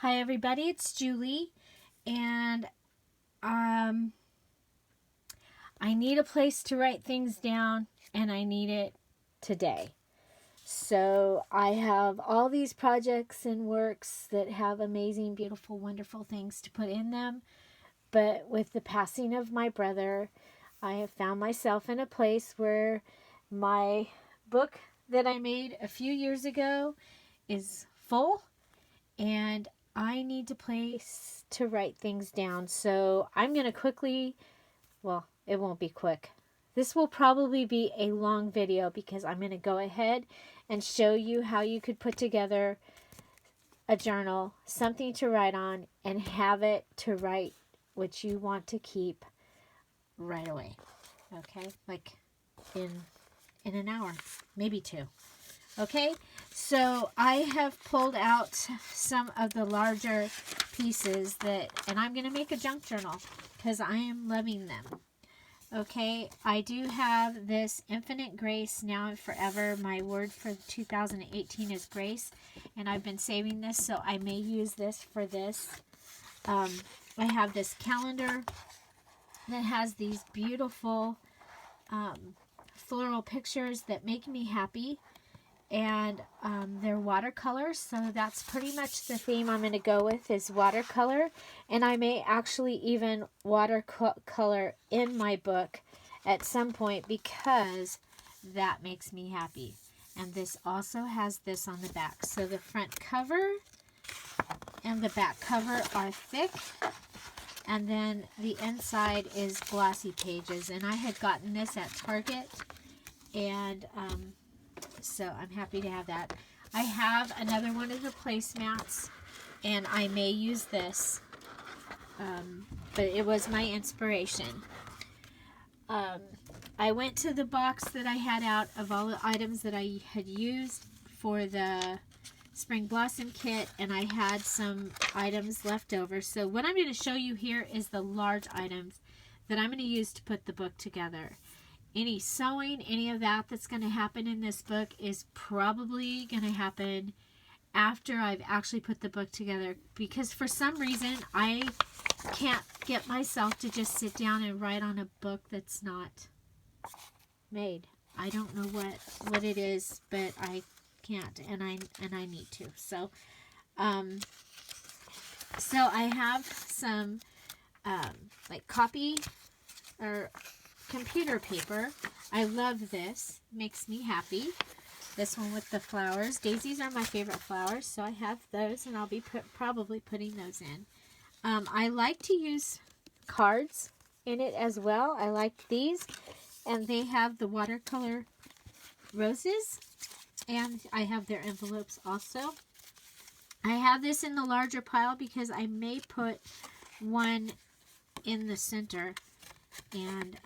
Hi everybody, it's Julie, and I need a place to write things down, and I need it today. So I have all these projects and works that have amazing, beautiful, wonderful things to put in them, but with the passing of my brother, I have found myself in a place where my book that I made a few years ago is full, and I need a place to write things down. So I'm going to quickly, well, it won't be quick. This will probably be a long video because I'm going to go ahead and show you how you could put together a journal, something to write on, and have it to write what you want to keep right away. Okay? Like in an hour, maybe two. Okay, so I have pulled out some of the larger pieces and I'm going to make a junk journal because I am loving them. Okay, I do have this Infinite Grace Now and Forever. My word for 2018 is grace, and I've been saving this, so I may use this for this. I have this calendar that has these beautiful floral pictures that make me happy. And they're watercolors, so that's pretty much the theme I'm going to go with is watercolor. And I may actually even watercolor in my book at some point because that makes me happy. And this also has this on the back. So the front cover and the back cover are thick. And then the inside is glossy pages. And I had gotten this at Target. And so I'm happy to have that. I have another one of the placemats, and I may use this, but it was my inspiration. I went to the box that I had out of all the items that I had used for the Spring Blossom Kit, and I had some items left over. So what I'm going to show you here is the large items that I'm going to use to put the book together. Any sewing, any of that's going to happen in this book is probably going to happen after I've actually put the book together, because for some reason I can't get myself to just sit down and write on a book that's not made. I don't know what it is, but I can't, and I need to. So I have some like copy or computer paper. I love this. Makes me happy. This one with the flowers. Daisies are my favorite flowers, so I have those, and I'll be probably putting those in. I like to use cards in it as well. I like these, and they have the watercolor roses, and I have their envelopes also. I have this in the larger pile because I may put one in the center and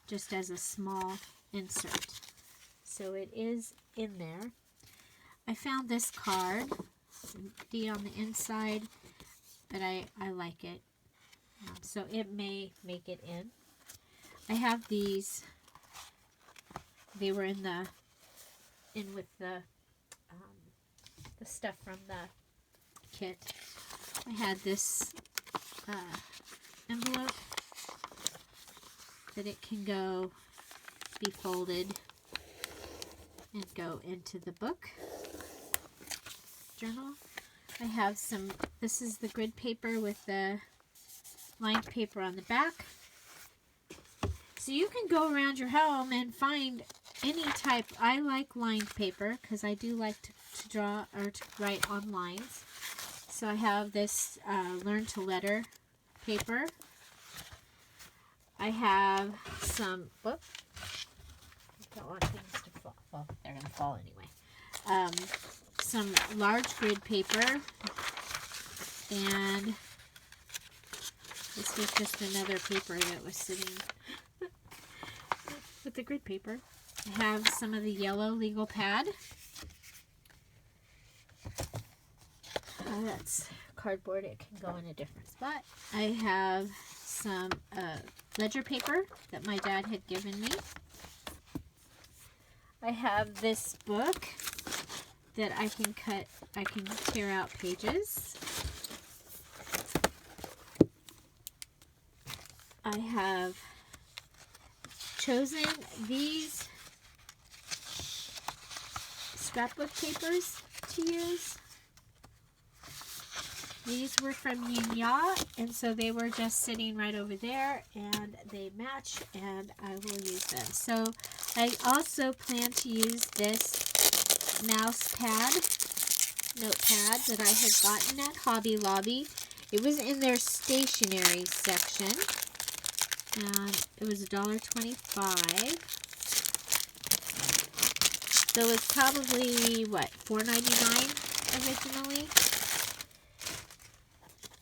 just as a small insert. So it is in there. I found this card, D on the inside, but I like it. So it may make it in. I have these. They were in with the stuff from the kit. I had this envelope that it can be folded and go into the book journal. I have this is the grid paper with the lined paper on the back. So you can go around your home and find any type. I like lined paper because I do like to draw or to write on lines. So I have this Learn to Letter paper. I have some, whoops, I don't want things to fall. Well, they're going to fall anyway. Some large grid paper, and this was just another paper that was sitting with the grid paper. I have some of the yellow legal pad. That's cardboard. It can go in a different spot. I have some ledger paper that my dad had given me. I have this book that I can tear out pages. I have chosen these scrapbook papers to use. These were from Ya, and so they were just sitting right over there, and they match, and I will use them. So I also plan to use this mouse pad, notepad that I had gotten at Hobby Lobby. It was in their stationery section, and it was $1.25. So it's probably, what, $4.99 originally?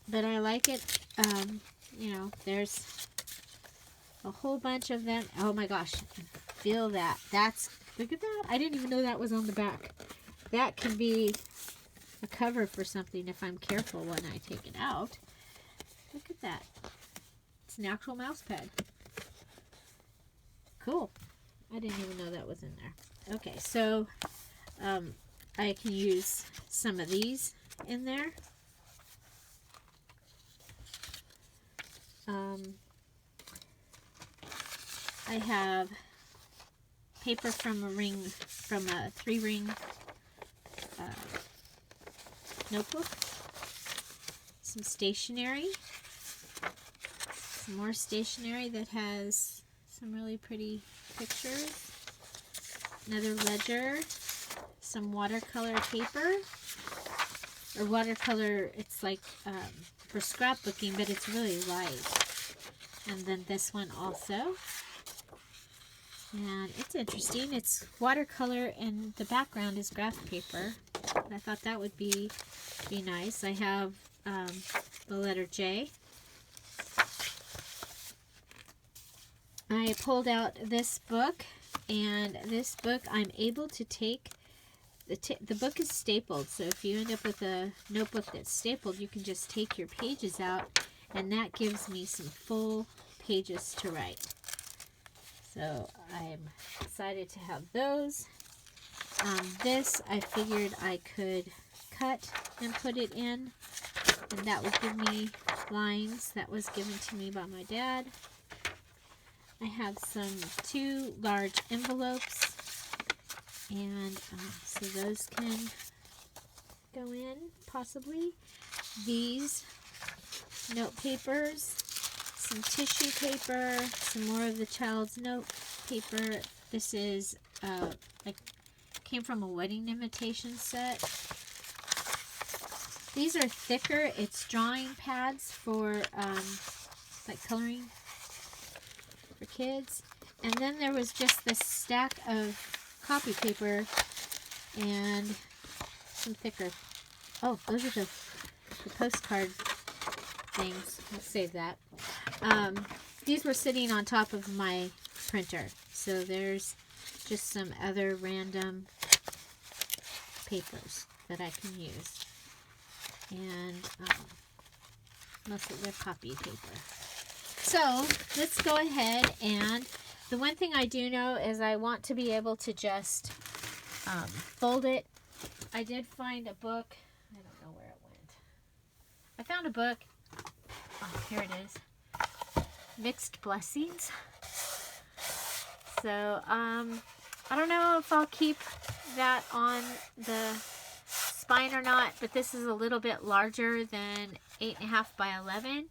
But I like it. You know, there's a whole bunch of them. Oh my gosh, feel that. Look at that. I didn't even know that was on the back. That can be a cover for something if I'm careful when I take it out. Look at that. It's an actual mouse pad. Cool. I didn't even know that was in there. Okay, so I can use some of these in there. I have paper from a 3-ring notebook, some stationery, some more stationery that has some really pretty pictures, another ledger, some watercolor paper, or watercolor, it's like for scrapbooking, but it's really light. And then this one also. And it's interesting. It's watercolor and the background is graph paper. And I thought that would be nice. I have the letter J. I pulled out this book, and this book I'm able to take. The book is stapled, so if you end up with a notebook that's stapled, you can just take your pages out, and that gives me some full pages to write. So I'm excited to have those. This I figured I could cut and put it in, and that would give me lines. That was given to me by my dad. I have 2 large envelopes, and so those can go in, possibly. These note papers, some tissue paper, some more of the child's note paper. This is came from a wedding invitation set. These are thicker. It's drawing pads for like coloring for kids. And then there was just this stack of copy paper and some thicker. Oh, those are the postcard things. Let's save that. These were sitting on top of my printer. So there's just some other random papers that I can use. And most of their copy paper. So let's go ahead, and the one thing I do know is I want to be able to just fold it. I did find a book. I don't know where it went. I found a book. Oh, here it is. Mixed Blessings. So, I don't know if I'll keep that on the spine or not, but this is a little bit larger than 8.5 by 11,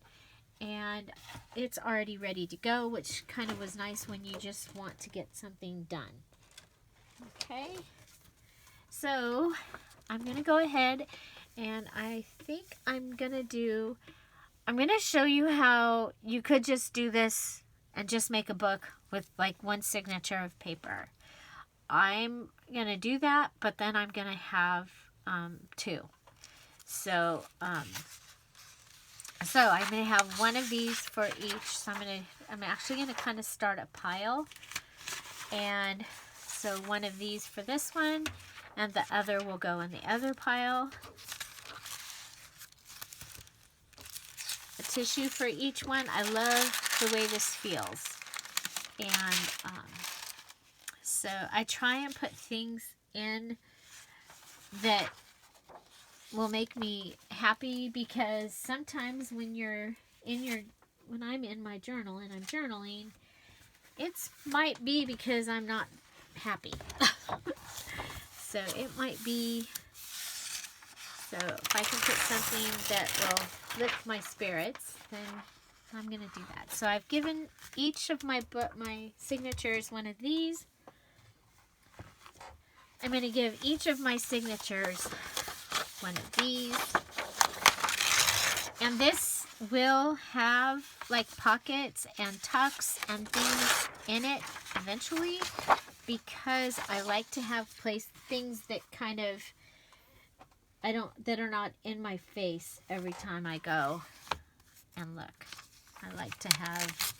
and it's already ready to go, which kind of was nice when you just want to get something done. Okay, so I'm going to go ahead, and I think I'm going to show you how you could just do this and just make a book with like one signature of paper. I'm going to do that, but then I'm going to have 2. So I'm going to have one of these for each. So I'm actually going to kind of start a pile. And so one of these for this one, and the other will go in the other pile. A tissue for each one. I love the way this feels. And so I try and put things in that will make me happy, because sometimes when you're in your when I'm in my journal and I'm journaling, it might be because I'm not happy. So it might be, so if I can put something that will lift my spirits, then I'm going to do that. So I've given each of my signatures one of these. I'm going to give each of my signatures one of these. And this will have like pockets and tucks and things in it eventually, because I like to have things that kind of, that are not in my face every time I go and look. I like to have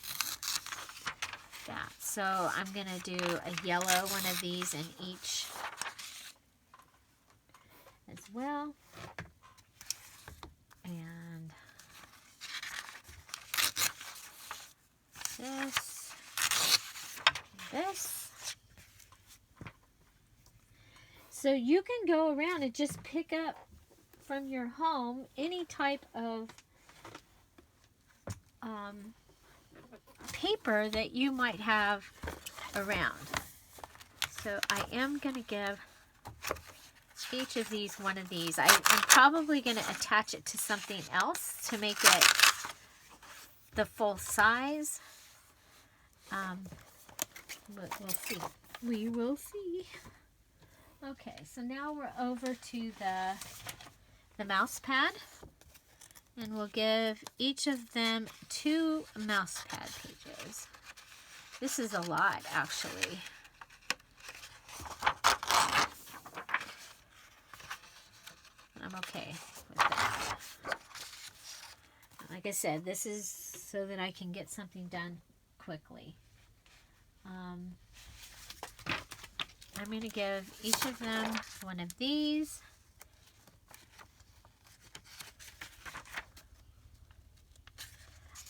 that. So I'm going to do a yellow one of these in each as well. And this. So you can go around and just pick up from your home any type of paper that you might have around. So I am going to give each of these one of these. I'm probably going to attach it to something else to make it the full size. But we'll see. We will see. Okay, so now we're over to the mouse pad. And we'll give each of them 2 mouse pad pages. This is a lot, actually. I'm okay with that. Like I said, this is so that I can get something done quickly. I'm going to give each of them one of these.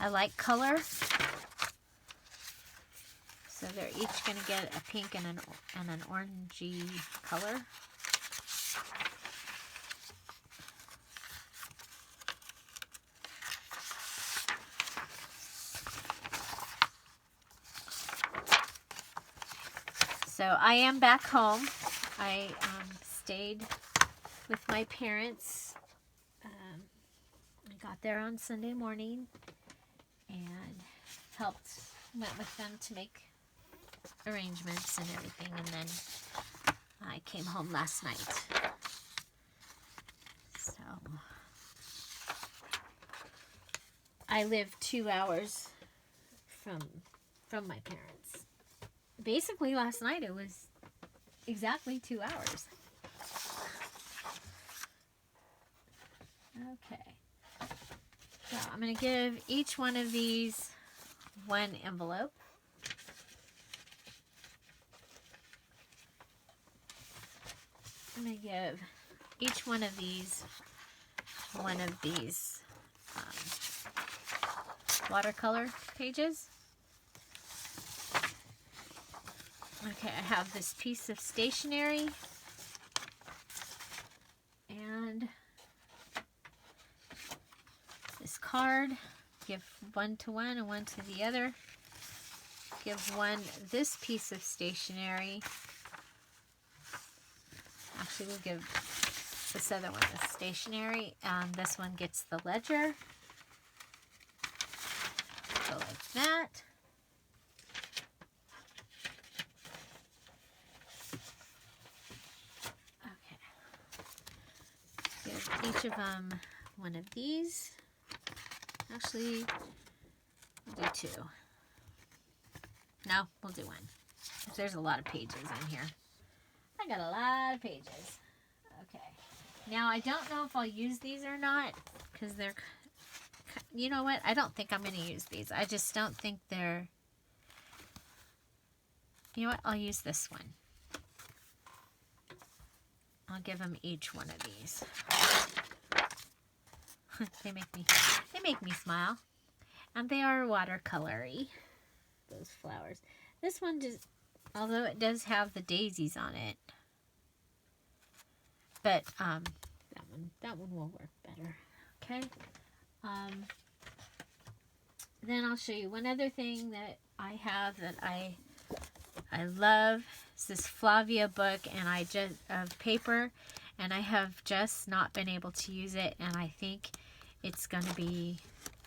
I like color, so they're each going to get a pink and an orangey color. So I am back home. I stayed with my parents. I got there on Sunday morning and went with them to make arrangements and everything, and then I came home last night. So I live 2 hours from my parents. Basically last night it was exactly 2 hours. Okay. So I'm going to give each one of these one envelope. I'm going to give each one of these one of these watercolor pages. Okay, I have this piece of stationery and this card. Give one to one and one to the other. Give one this piece of stationery. Actually, we'll give this other one the stationery, and this one gets the ledger. Go like that. Give each of them one of these. Actually, we'll do 2. No, we'll do 1. There's a lot of pages in here. I got a lot of pages. Okay. Now, I don't know if I'll use these or not, because they're, you know what? I don't think I'm going to use these. I just don't think they're, you know what? I'll use this one. I'll give them each one of these. They make me smile. And they are watercolory, those flowers. This one just, although it does have the daisies on it, but that one will work better. Okay. then I'll show you one other thing that I have that I love. It's this Flavia book, and I just of paper, and I have just not been able to use it, and I think it's going to be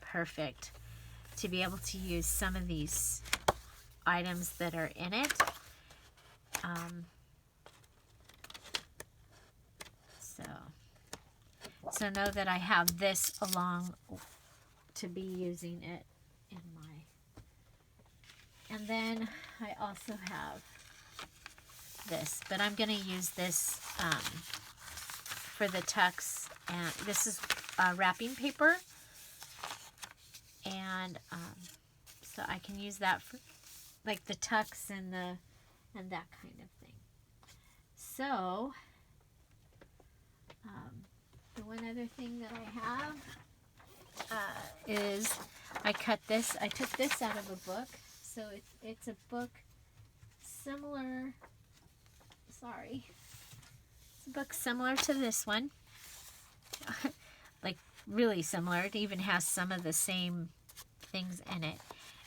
perfect to be able to use some of these items that are in it. So know that I have this along to be using it in my, and then I also have this, but I'm going to use this for the tucks, and this is wrapping paper, and so I can use that for like the tucks and that kind of thing. So the one other thing that I have is I took this out of a book. So it's a book similar, it's a book similar to this one. Like really similar. It even has some of the same things in it.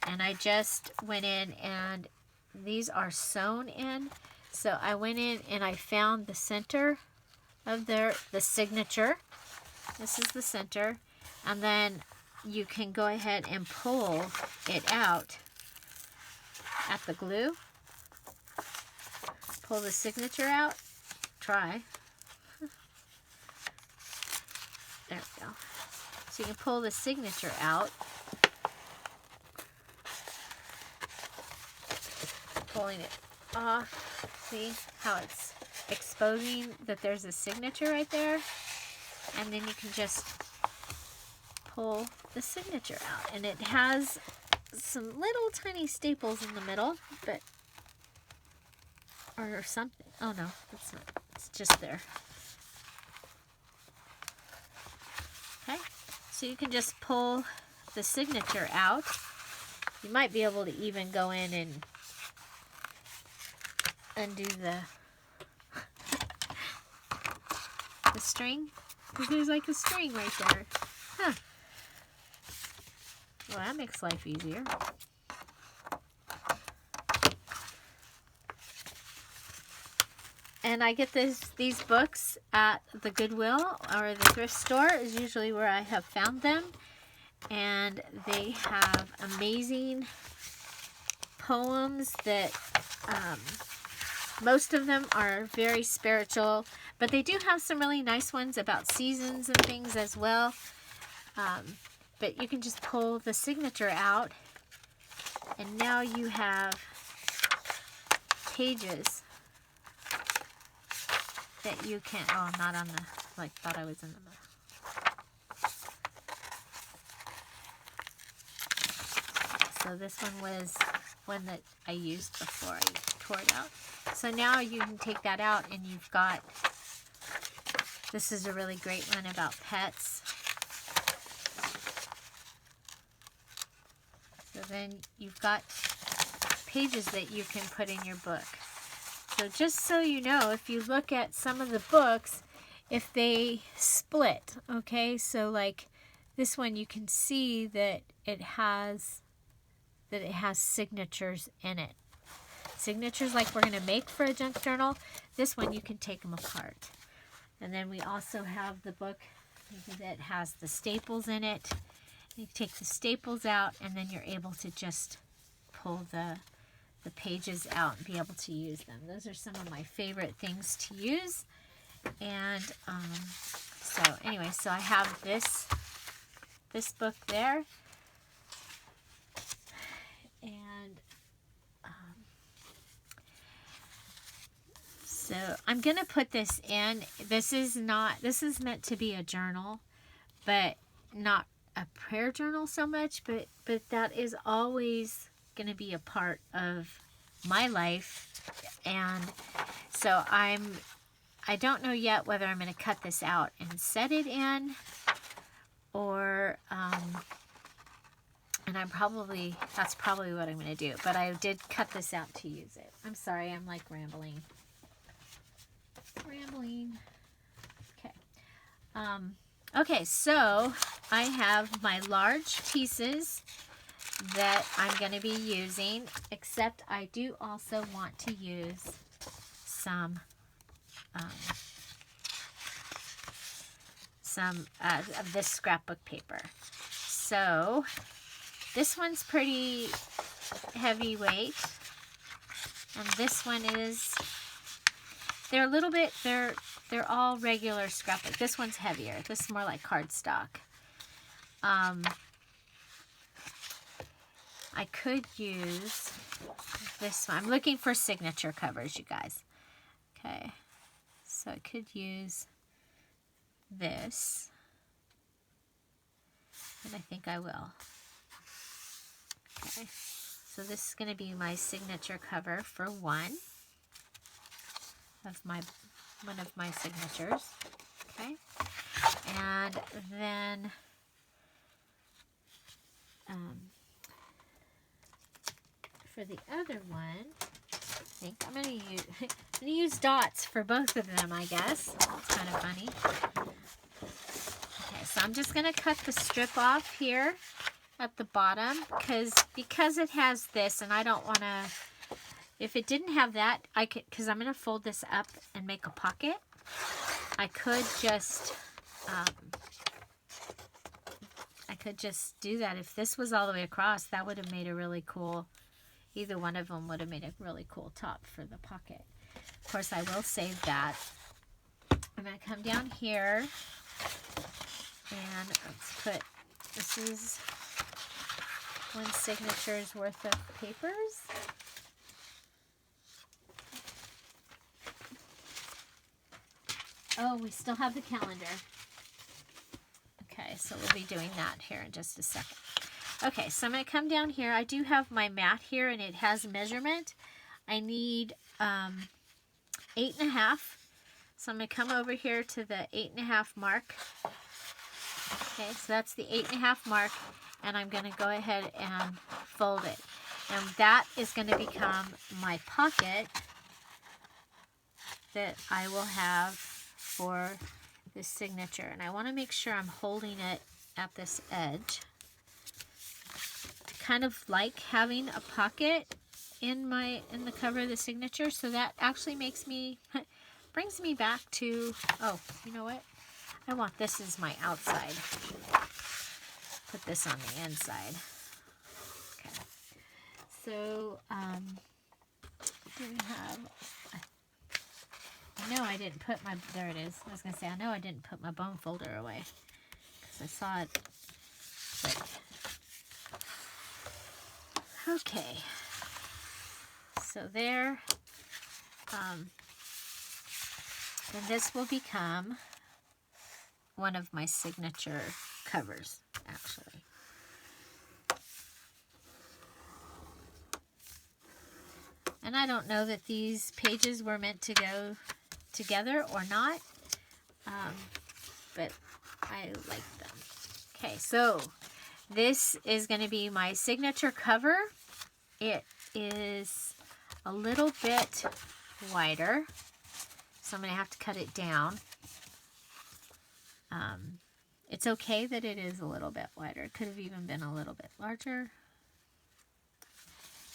And I just went in, and these are sewn in. So I went in and I found the center of the signature. This is the center, and then you can go ahead and pull it out at the glue. Pull the signature out. Try. There we go. So you can pull the signature out. Pulling it off. See how it's exposing that there's a signature right there, and then you can just pull the signature out, and it has some little tiny staples in the middle, but or something. Oh no, it's not. It's just there. Okay, so you can just pull the signature out. You might be able to even go in and undo the string, because there's like a string right there. Huh. Well, that makes life easier. And I get these books at the Goodwill or the thrift store is usually where I have found them. And they have amazing poems that most of them are very spiritual, but they do have some really nice ones about seasons and things as well. But you can just pull the signature out, and now you have pages that you can, oh, not on the, like, thought I was in the, so this one was one that I used before I tore it out. So now you can take that out, and you've got, this is a really great one about pets. So then you've got pages that you can put in your book. So just so you know, if you look at some of the books, if they split, okay, so like this one, you can see that it has signatures in it. Signatures like we're going to make for a junk journal. This one, you can take them apart. And then we also have the book that has the staples in it. You take the staples out, and then you're able to just pull the pages out and be able to use them. Those are some of my favorite things to use. And so anyway, so I have this book there. And so I'm going to put this in. This is meant to be a journal, but not a prayer journal so much, but that is always going to be a part of my life. And so I don't know yet whether I'm going to cut this out and set it in, or and that's probably what I'm going to do. But I did cut this out to use it. I'm sorry, I'm like rambling. Okay. Okay, so I have my large pieces that I'm going to be using, except I do also want to use some of this scrapbook paper. So this one's pretty heavyweight, and this one is, they're a little bit, they're all regular scrapbook. This one's heavier. This is more like cardstock. I could use this one. I'm looking for signature covers, you guys. Okay, so I could use this, and I think I will. Okay, so this is going to be my signature cover for one of my signatures. Okay, and then for the other one, I think I'm going to use dots for both of them, I guess. It's kind of funny. Okay, so I'm just going to cut the strip off here at the bottom because it has this, and I don't want to, if it didn't have that, I could, because I'm going to fold this up and make a pocket. I could just do that. If this was all the way across, that would have made a really cool, either one of them would have made a really cool top for the pocket. Of course, I will save that. I'm going to come down here and let's put, this is one signature's worth of papers. Oh, we still have the calendar. Okay, so we'll be doing that here in just a second. Okay, so I'm going to come down here. I do have my mat here, and it has measurement. I need 8.5. So I'm going to come over here to the 8.5 mark. Okay, so that's the 8.5 mark, and I'm going to go ahead and fold it. And that is going to become my pocket that I will have for this signature. And I want to make sure I'm holding it at this edge. Kind of like having a pocket in the cover of the signature, so that actually makes me brings me back to, oh, you know what, I want this as my outside, put this on the inside. Okay, so do we have, I know I didn't put my, there it is, I was gonna say, I know I didn't put my bone folder away because I saw it, but okay, so there, and this will become one of my signature covers, actually. And I don't know that these pages were meant to go together or not, but I like them. Okay, so this is going to be my signature cover. It is a little bit wider, so I'm going to have to cut it down. It's okay that it is a little bit wider. It could have even been a little bit larger.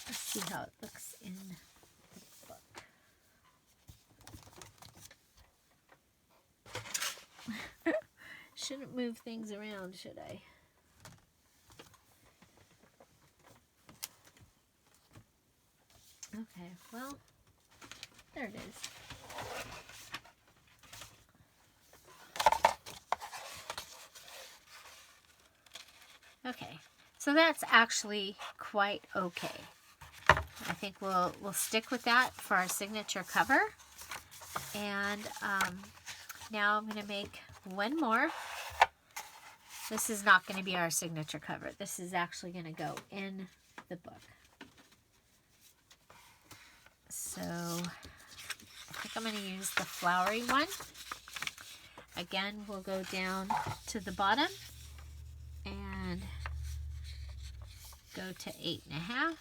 Let's see how it looks in the book. Shouldn't move things around, should I? Okay, well, there it is. Okay, so that's actually quite okay. I think we'll stick with that for our signature cover. And now I'm going to make one more. This is not going to be our signature cover. This is actually going to go in the book. So I think I'm going to use the flowery one. Again, we'll go down to the bottom and go to 8.5.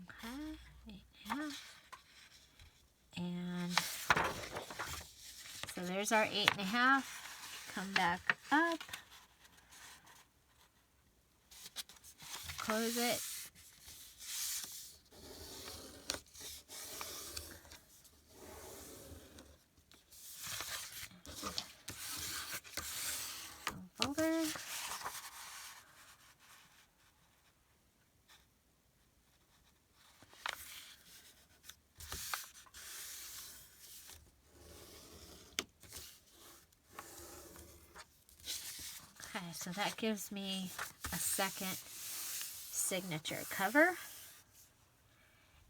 Okay, 8.5. And so there's our 8.5. Come back up close it. Folder. Okay, so that gives me a second signature cover.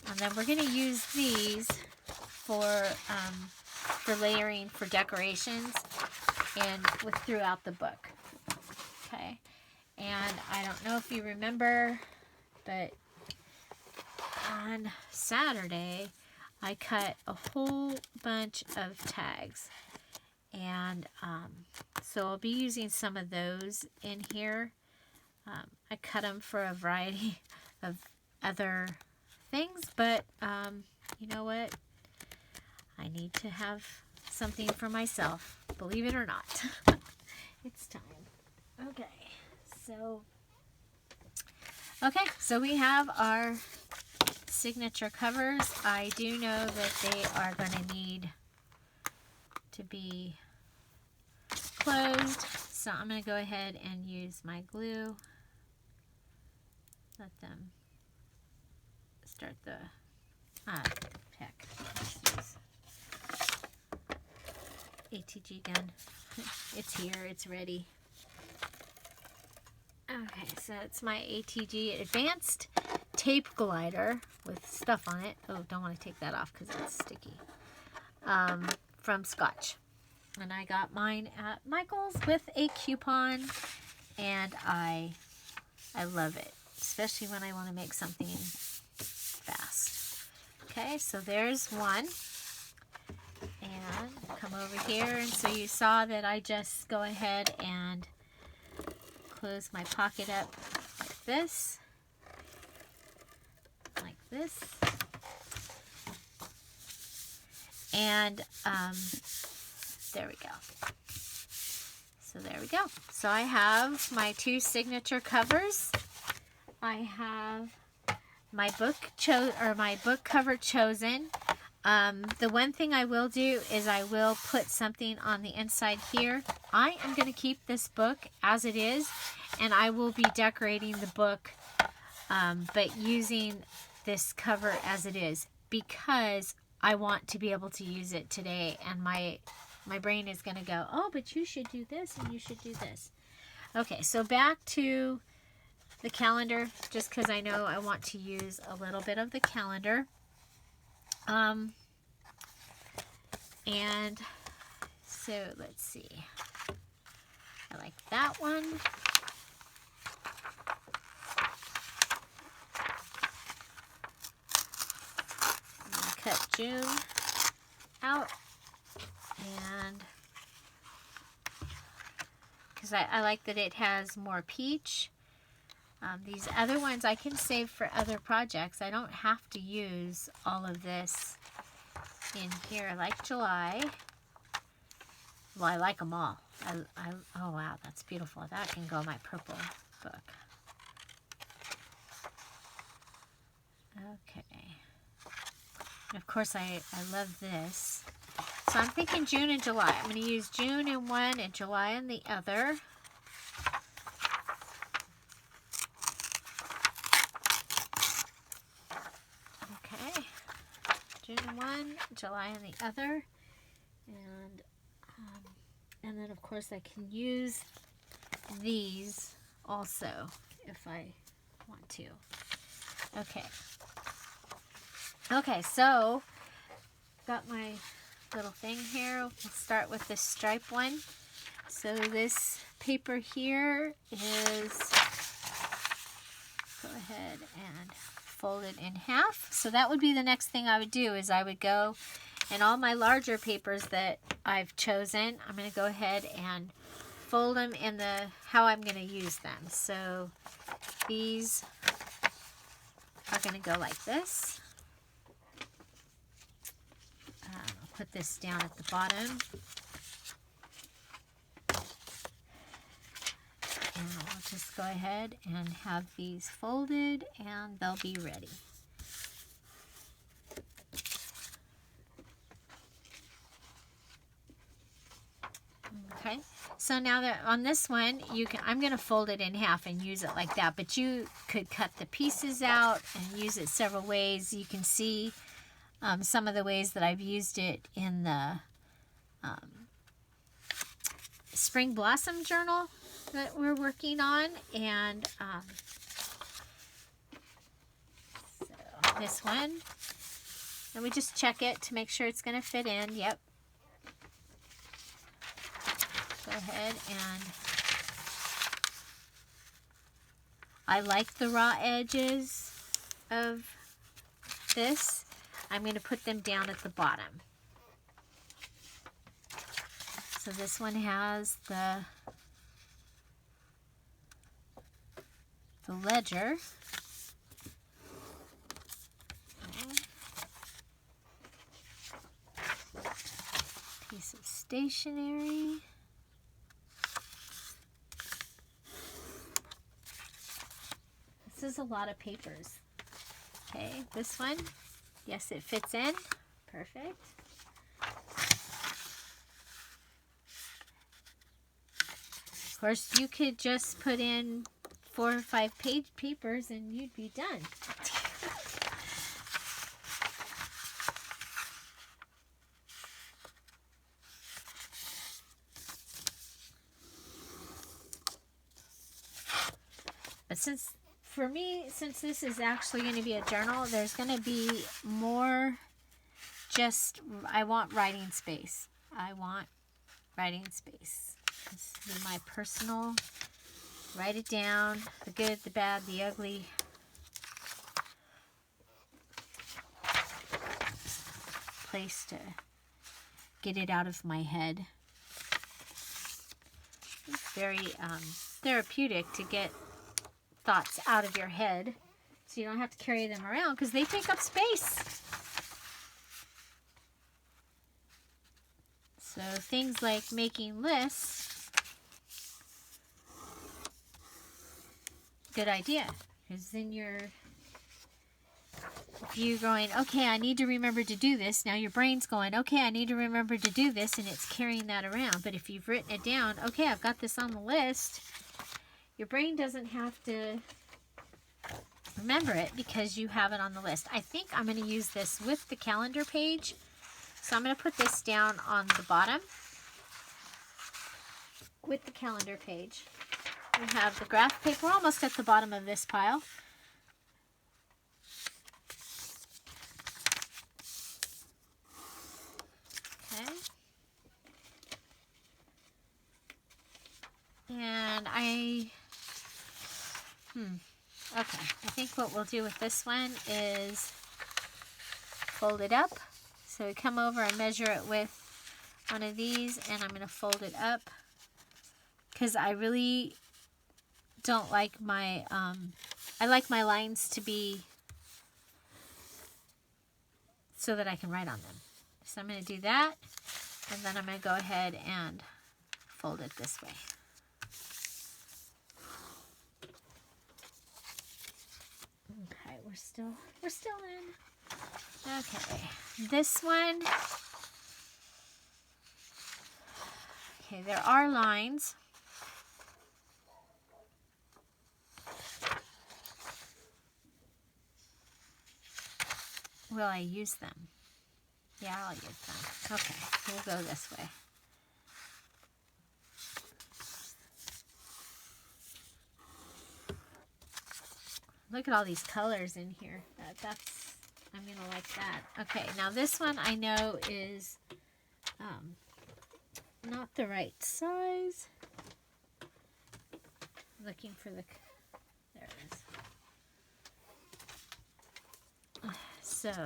And then we're going to use these for layering for decorations and throughout the book. Okay, and I don't know if you remember, but on Saturday I cut a whole bunch of tags, and so I'll be using some of those in here. I cut them for a variety of other things, but you know what? I need to have something for myself, believe it or not. It's time. Okay, so we have our signature covers. I do know that they are going to need to be closed, so I'm going to go ahead and use my glue. Let them start the heck. Let's use ATG gun. It's here, it's ready. Okay, so it's my ATG Advanced Tape Glider with stuff on it. Oh, don't want to take that off because it's sticky. From Scotch. And I got mine at Michael's with a coupon, and I love it, especially when I want to make something fast. Okay, so there's one. And come over here, and so you saw that I just go ahead and close my pocket up like this, and there we go. So there we go. So I have my two signature covers. I have my book cover chosen. The one thing I will do is I will put something on the inside here. I am going to keep this book as it is, and I will be decorating the book, but using this cover as it is, because I want to be able to use it today, and my brain is going to go, oh, but you should do this and you should do this. Okay, so back to the calendar, just because I know I want to use a little bit of the calendar. And so let's see. I like that one. I'm going to cut June out, and because I like that it has more peach. These other ones I can save for other projects. I don't have to use all of this in here. I like July. Well, I like them all. Oh wow, that's beautiful. That can go in my purple book. Okay. And of course, I love this. So I'm thinking June and July. I'm going to use June in one and July in the other. Okay. June in one, July in the other. And then of course I can use these also if I want to. Okay. Okay, so got my little thing here. We'll start with this stripe one. So this paper here is, go ahead and fold it in half. So that would be the next thing I would do, is I would go, and all my larger papers that I've chosen, I'm going to go ahead and fold them in how I'm going to use them. So these are going to go like this. I'll put this down at the bottom. And I'll just go ahead and have these folded and they'll be ready. Okay, so now that on this one, I'm going to fold it in half and use it like that, but you could cut the pieces out and use it several ways. You can see some of the ways that I've used it in the Spring Blossom Journal that we're working on, and so this one, and we just check it to make sure it's going to fit in. Yep. Go ahead, and I like the raw edges of this. I'm going to put them down at the bottom. So this one has the ledger. Piece of stationery. This is a lot of papers. Okay, this one, yes, it fits in. Perfect. Of course, you could just put in 4 or 5 page papers and you'd be done. But for me, since this is actually going to be a journal, there's going to be more I want writing space. I want writing space. This is my personal, write it down, the good, the bad, the ugly. Place to get it out of my head. It's very therapeutic to get thoughts out of your head so you don't have to carry them around because they take up space. So things like making lists, good idea, because then if you're going, okay, I need to remember to do this, now your brain's going, okay, I need to remember to do this, and it's carrying that around. But if you've written it down, okay, I've got this on the list, your brain doesn't have to remember it because you have it on the list. I think I'm going to use this with the calendar page. So I'm going to put this down on the bottom with the calendar page. We have the graph paper. We're almost at the bottom of this pile. Okay. And okay, I think what we'll do with this one is fold it up. So we come over and measure it with one of these, and I'm going to fold it up because I really don't like my, I like my lines to be so that I can write on them. So I'm going to do that, and then I'm going to go ahead and fold it this way. Okay, we're still in. Okay, this one, okay, there are lines. Will I use them? Yeah, I'll use them. Okay, we'll go this way. Look at all these colors in here. I'm going to like that. Okay, now this one I know is not the right size. Looking for there it is. So, I'm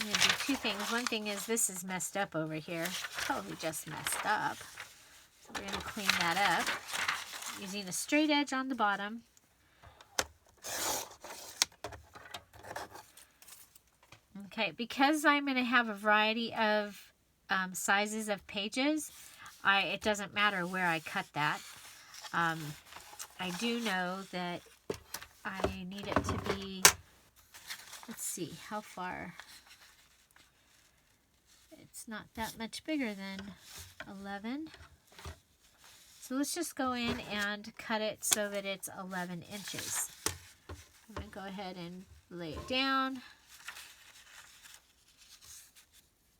going to do 2 things. One thing is this is messed up over here. Totally just messed up. So we're going to clean that up using a straight edge on the bottom. Okay, because I'm going to have a variety of sizes of pages, it doesn't matter where I cut that. I do know that I need it to be, let's see, how far? It's not that much bigger than 11. So let's just go in and cut it so that it's 11 inches. I'm going to go ahead and lay it down.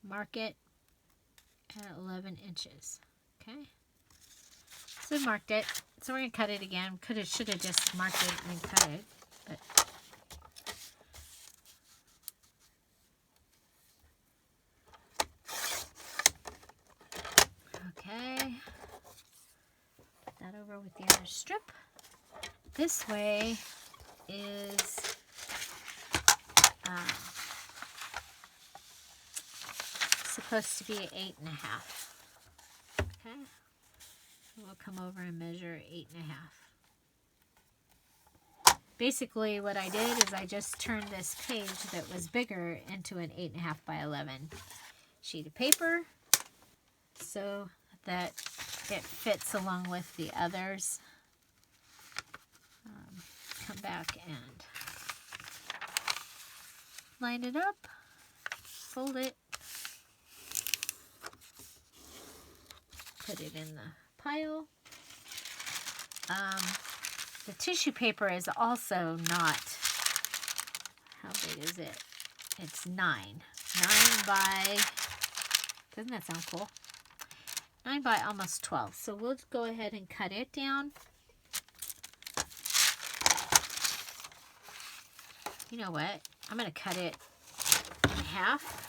Mark it at 11 inches. Okay. So I marked it. So we're going to cut it again. Should have just marked it and then cut it. But okay. Put that over with the other strip. This way is supposed to be 8.5. Okay. We'll come over and measure 8.5. Basically what I did is I just turned this page that was bigger into an 8.5 by 11 sheet of paper so that it fits along with the others. Come back and line it up, fold it, put it in the pile. The tissue paper is also not, how big is it? It's 9 by, doesn't that sound cool? 9 by almost 12. So we'll go ahead and cut it down. You know what? I'm going to cut it in half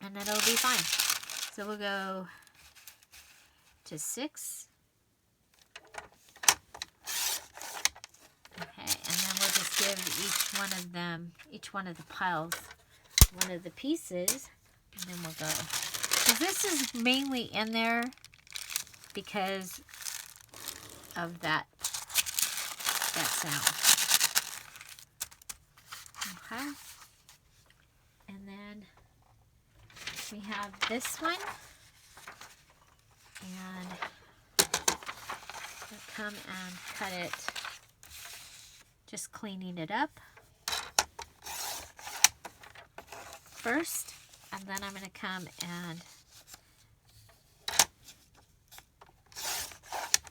and then it'll be fine. So we'll go to 6. Okay, and then we'll just give each one of the piles, one of the pieces, and then we'll go. So this is mainly in there because of that sound. Okay. And then we have this one. And we'll come and cut it, just cleaning it up first. And then I'm going to come and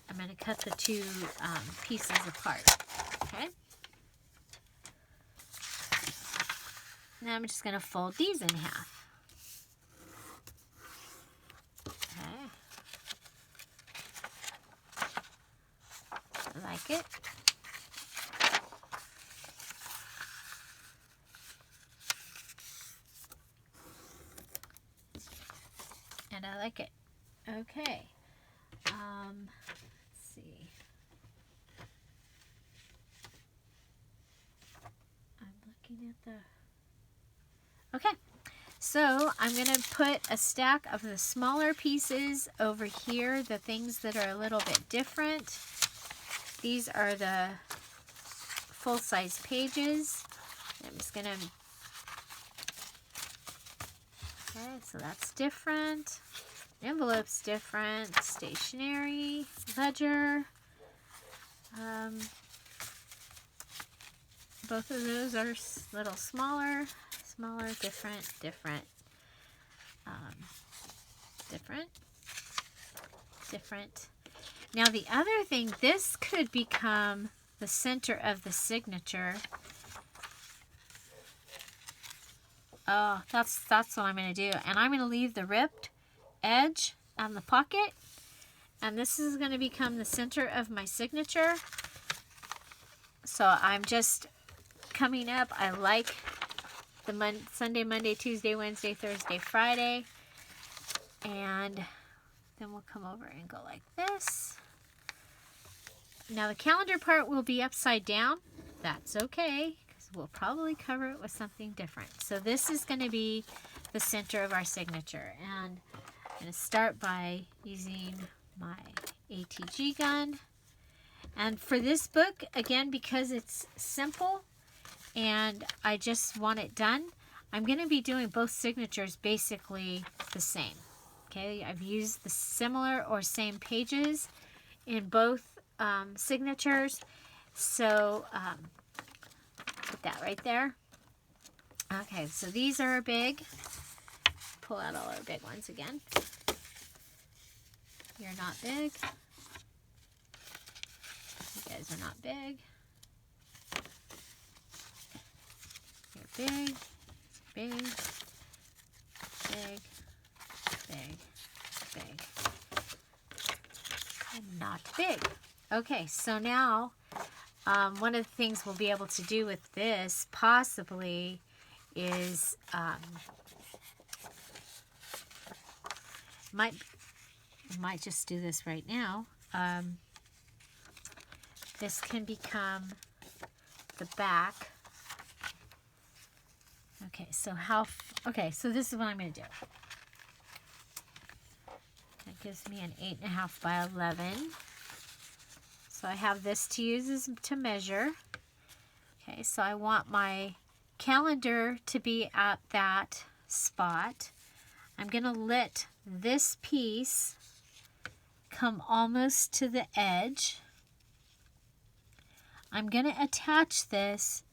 I'm going to cut the two pieces apart. Okay. Now I'm just going to fold these in half. Okay. I like it. And I like it. Okay. Let's see. I'm looking at the... Okay, so I'm going to put a stack of the smaller pieces over here, the things that are a little bit different. These are the full-size pages. I'm just going to... Okay, so that's different. Envelope's different. Stationery, ledger. Both of those are a little smaller. Smaller, different. Now the other thing, this could become the center of the signature. Oh, that's what I'm going to do. And I'm going to leave the ripped edge on the pocket. And this is going to become the center of my signature. So I'm just coming up. I like the Sunday, Monday, Tuesday, Wednesday, Thursday, Friday. And then we'll come over and go like this. Now the calendar part will be upside down. That's okay, because we'll probably cover it with something different. So this is going to be the center of our signature. And I'm going to start by using my ATG gun. And for this book, again, because it's simple and I just want it done, I'm going to be doing both signatures basically the same. Okay, I've used the similar or same pages in both signatures. So put that right there. Okay, so these are big. Pull out all our big ones again. You're not big. You guys are not big. You're big, big, big, big, big, and not big. Okay, so now one of the things we'll be able to do with this possibly is might just do this right now. This can become the back. Okay, so so this is what I'm going to do. That gives me an 8.5 by 11. So I have this to use to measure. Okay, so I want my calendar to be at that spot. I'm going to let this piece come almost to the edge. I'm going to attach this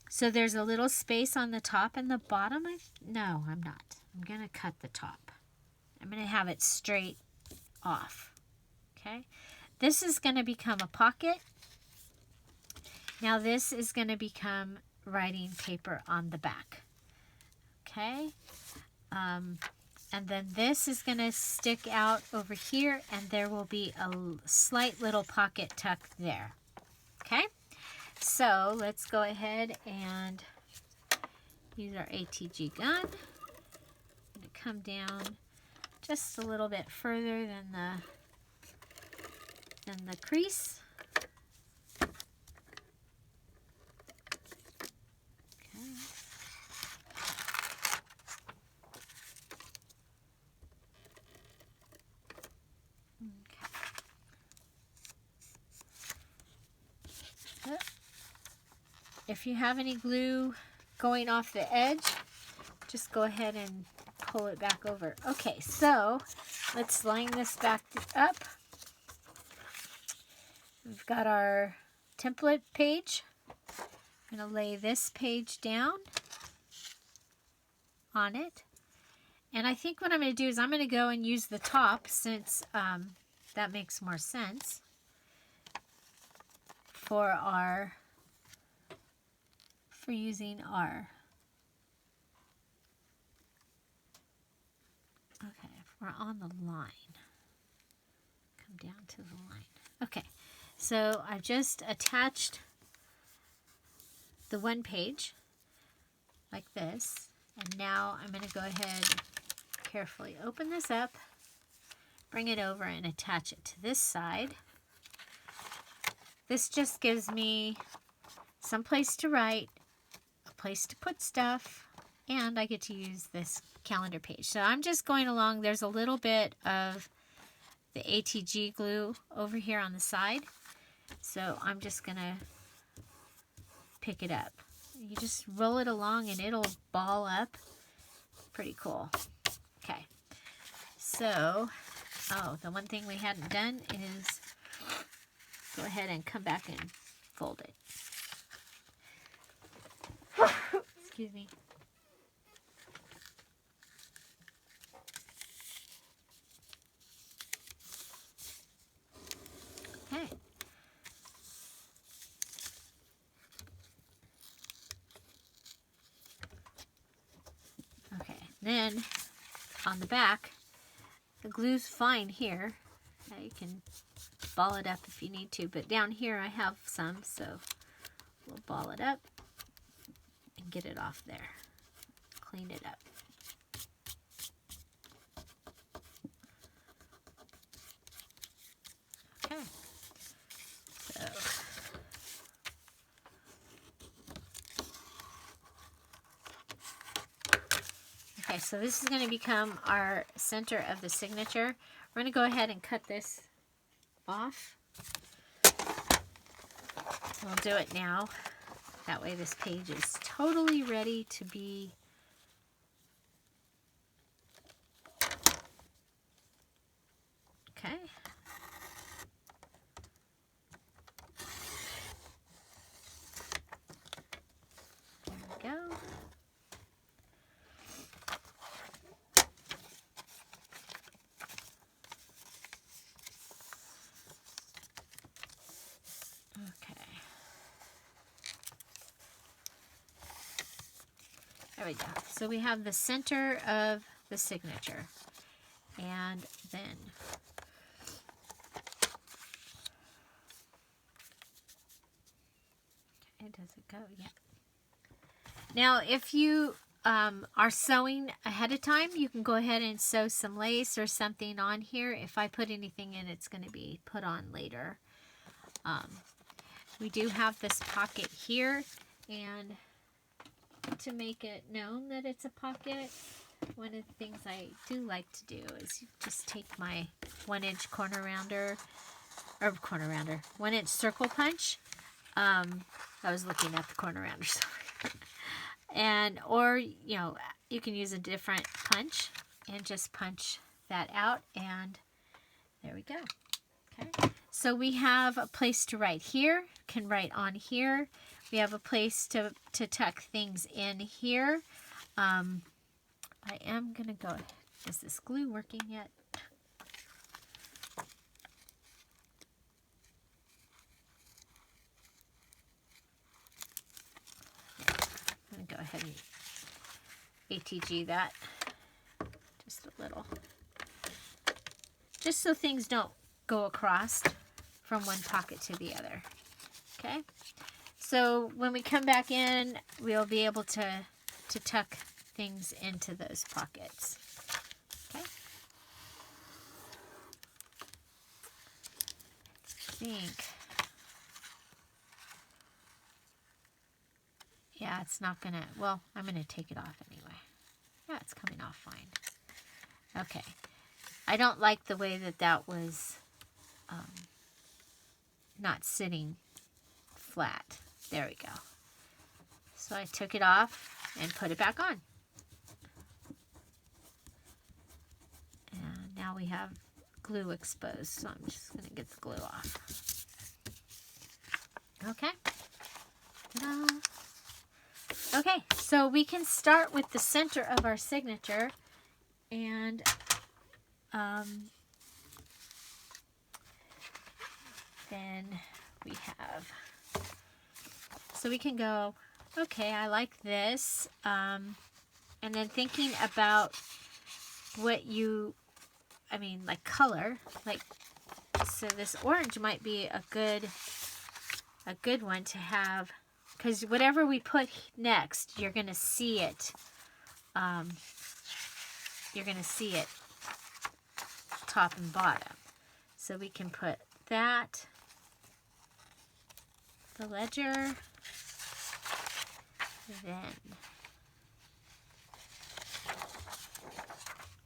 so there's a little space on the top and the bottom. No, I'm not. I'm going to cut the top. I'm going to have it straight off. Okay. This is going to become a pocket. Now this is going to become writing paper on the back. Okay. And then this is going to stick out over here, and there will be a slight little pocket tuck there. Okay, so let's go ahead and use our ATG gun. I'm going to come down just a little bit further than the crease. If you have any glue going off the edge, just go ahead and pull it back over. Okay, so let's line this back up. We've got our template page. I'm going to lay this page down on it. And I think what I'm going to do is I'm going to go and use the top, since that makes more sense for using our, okay, if we're on the line, come down to the line. Okay, so I've just attached the one page like this, and now I'm going to go ahead, carefully open this up, bring it over and attach it to this side. This just gives me some place to write, a place to put stuff, and I get to use this calendar page. So I'm just going along. There's a little bit of the ATG glue over here on the side, so I'm just going to pick it up. You just roll it along and it'll ball up. Pretty cool. Okay, so the one thing we hadn't done is go ahead and come back and fold it. Excuse me. Okay. Okay, then on the back, the glue's fine here. You can ball it up if you need to, but down here I have some, so we'll ball it up and get it off there. Clean it up. Okay. So okay, so this is going to become our center of the signature. We're going to go ahead and cut this off. We'll do it now. That way this page is totally ready to be okay. yeah. So we have the center of the signature. And then okay, does it go? Yeah. Now, if you are sewing ahead of time, you can go ahead and sew some lace or something on here. If I put anything in, it's going to be put on later. We do have this pocket here, and to make it known that it's a pocket, one of the things I do like to do is just take my 1-inch corner rounder, 1-inch circle punch. I was looking at the corner rounder, sorry. And, or, you know, you can use a different punch and just punch that out, and there we go. Okay. So we have a place to write here, can write on here. We have a place to tuck things in here. I am going to go, is this glue working yet? I'm going to go ahead and ATG that just a little. Just so things don't go across from one pocket to the other. Okay? So when we come back in, we'll be able to tuck things into those pockets. Okay? I think, yeah, it's not gonna, well, I'm gonna take it off anyway. Yeah, it's coming off fine. Okay. I don't like the way that was not sitting flat. There we go. So I took it off and put it back on. And now we have glue exposed, so I'm just going to get the glue off. Okay. Ta-da. Okay, so we can start with the center of our signature, and then we have, so we can go, okay, I like this, and then thinking about what you, I mean, like color, like, so this orange might be a good one to have, because whatever we put next, you're going to see it, top and bottom. So we can put that, the ledger, then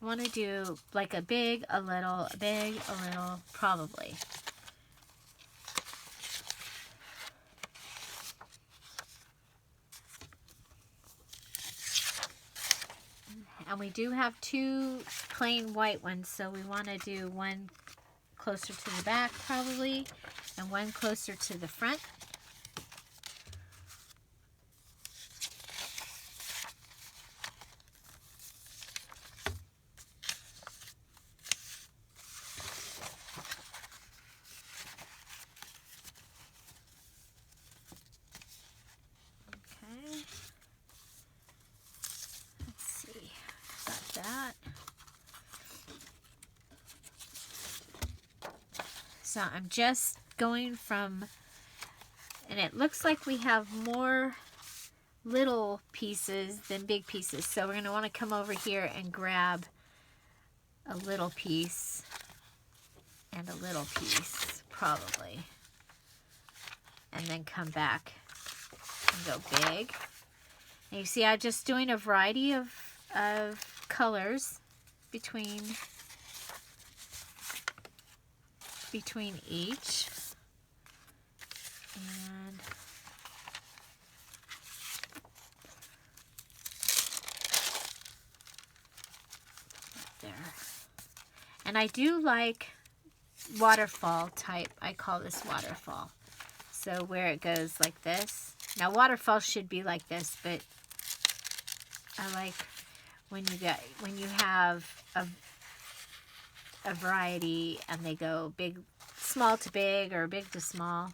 I want to do like a big, a little, a big, a little, probably. And we do have two plain white ones, so we want to do one closer to the back probably, and one closer to the front. Okay. Let's see. Got that. So I'm just going from, and it looks like we have more little pieces than big pieces. So we're going to want to come over here and grab a little piece and a little piece, probably. And then come back and go big. And you see I'm just doing a variety of colors between each, and there. And I do like waterfall type. I call this waterfall. So where it goes like this. Now waterfall should be like this, but I like when you have a variety and they go big, small to big, or big to small.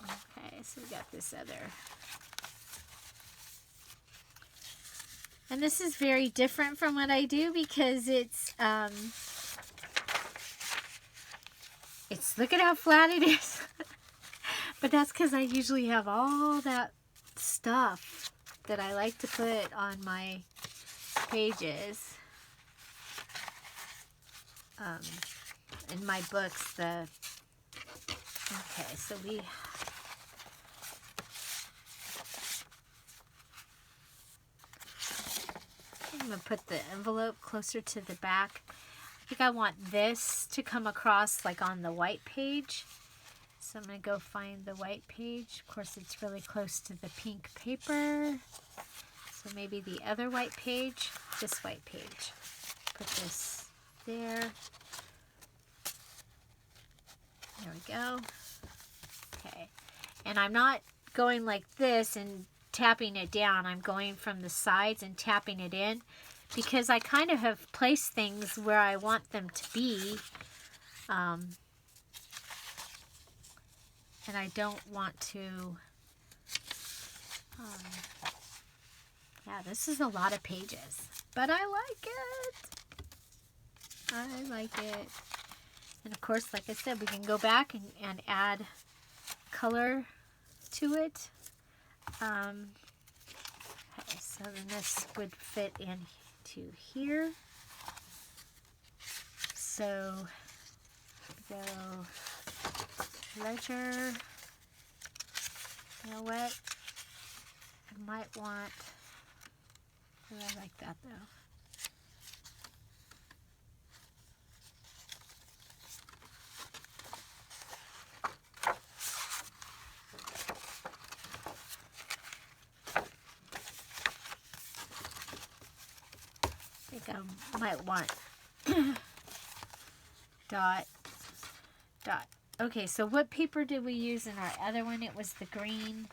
Okay, so we got this other And this is very different from what I do because it's look at how flat it is. But that's because I usually have all that stuff that I like to put on my pages. In my books, okay, so I'm going to put the envelope closer to the back. I think I want this to come across like on the white page. So I'm going to go find the white page. Of course, it's really close to the pink paper. So maybe the other white page, this white page. Put this there. There we go. Okay. And I'm not going like this and tapping it down. I'm going from the sides and tapping it in because I kind of have placed things where I want them to be. And I don't want to, yeah, this is a lot of pages, but I like it. I like it. And of course, like I said, we can go back and add color to it. Okay, so then this would fit into here. So go ledger. You know what? I might want, I like that though. I think I might want dot. Okay, so what paper did we use in our other one? It was the green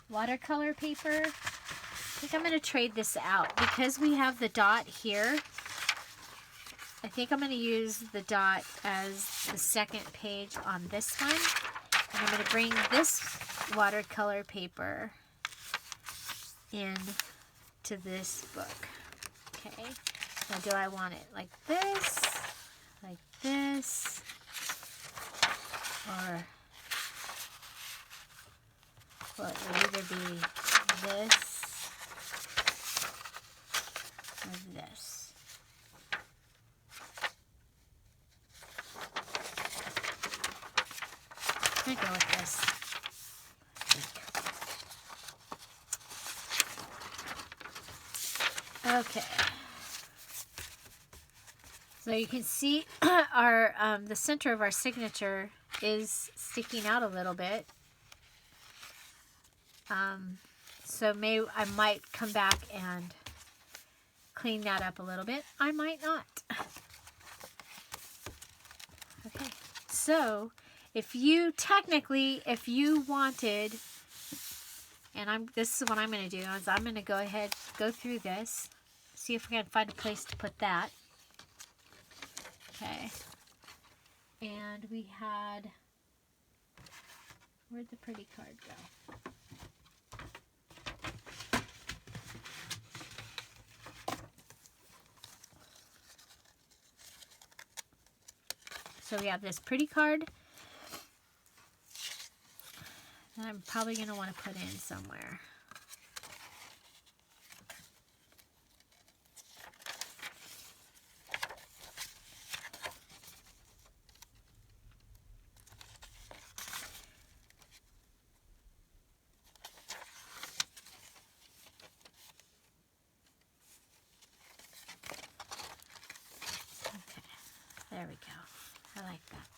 watercolor paper. I think I'm going to trade this out because we have the dot here. I think I'm going to use the dot as the second page on this one. And I'm going to bring this watercolor paper in to this book. Okay. Now do I want it like this, or well, it would either be this or this. I'm gonna go with this. Okay. So you can see our the center of our signature is sticking out a little bit. So I might come back and clean that up a little bit. I might not. Okay. So if you wanted, and this is what I'm going to do, is I'm going to go ahead, go through this, see if we can find a place to put that. Okay. And we had, where'd the pretty card go? So we have this pretty card that I'm probably going to want to put in somewhere. There we go. I like that.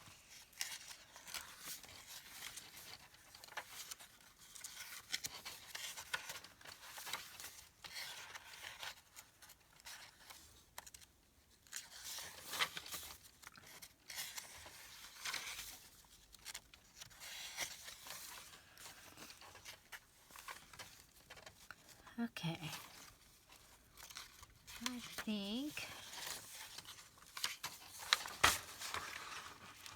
Okay. I think,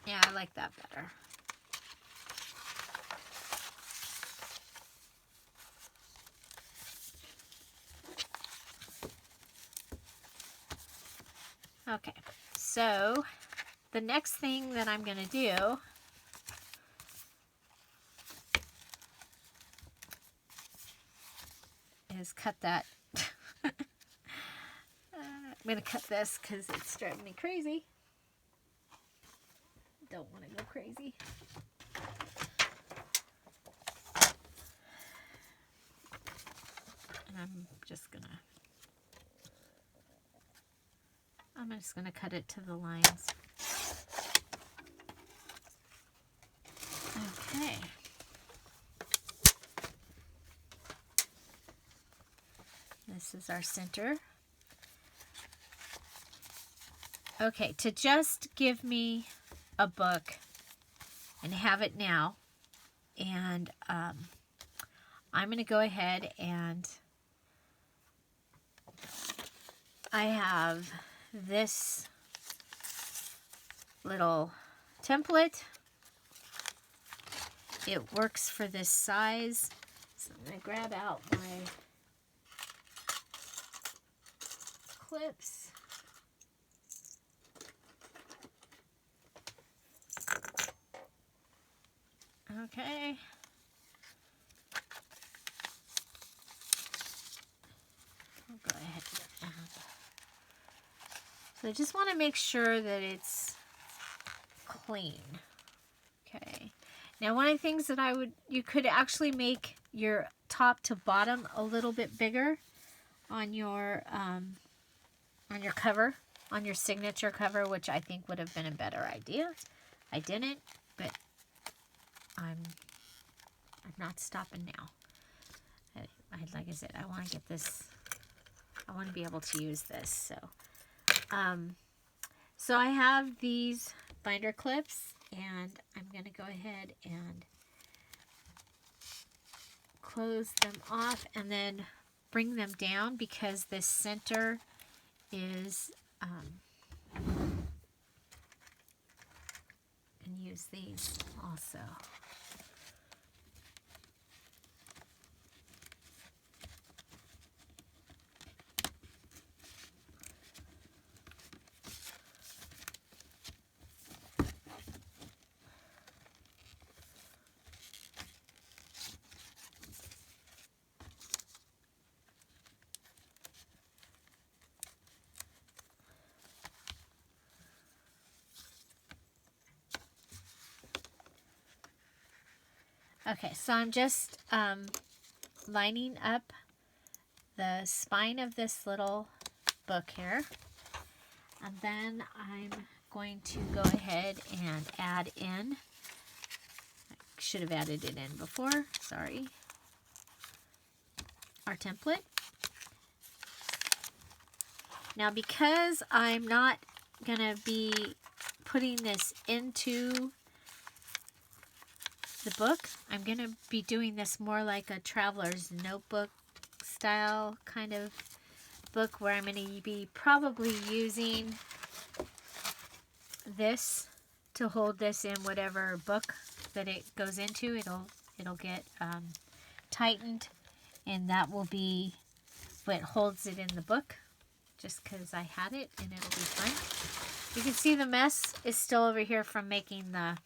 yeah, I like that better. Okay, so the next thing that I'm going to do is cut that. I'm going to cut this because it's driving me crazy. Don't want to go crazy. And I'm just going to cut it to the lines. Okay. This is our center. Okay, to just give me a book and have it now, and I'm going to go ahead and I have this little template. It works for this size, so I'm going to grab out my clips. Okay. I'll go ahead and so I just want to make sure that it's clean. Okay. Now, one of the things that you could actually make your top to bottom a little bit bigger on your cover, on your signature cover, which I think would have been a better idea. I didn't, but I'm not stopping now. Like I said, I want to get this. I want to be able to use this. So I have these binder clips, and I'm going to go ahead and close them off, and then bring them down because this center is. And use these also. Okay, so I'm just lining up the spine of this little book here. And then I'm going to go ahead and add in, I should have added it in before, sorry, our template. Now, because I'm not going to be putting this into the book, I'm going to be doing this more like a traveler's notebook style kind of book, where I'm going to be probably using this to hold this in whatever book that it goes into. It'll get tightened, and that will be what holds it in the book, just because I had it, and it'll be fun. You can see the mess is still over here from making the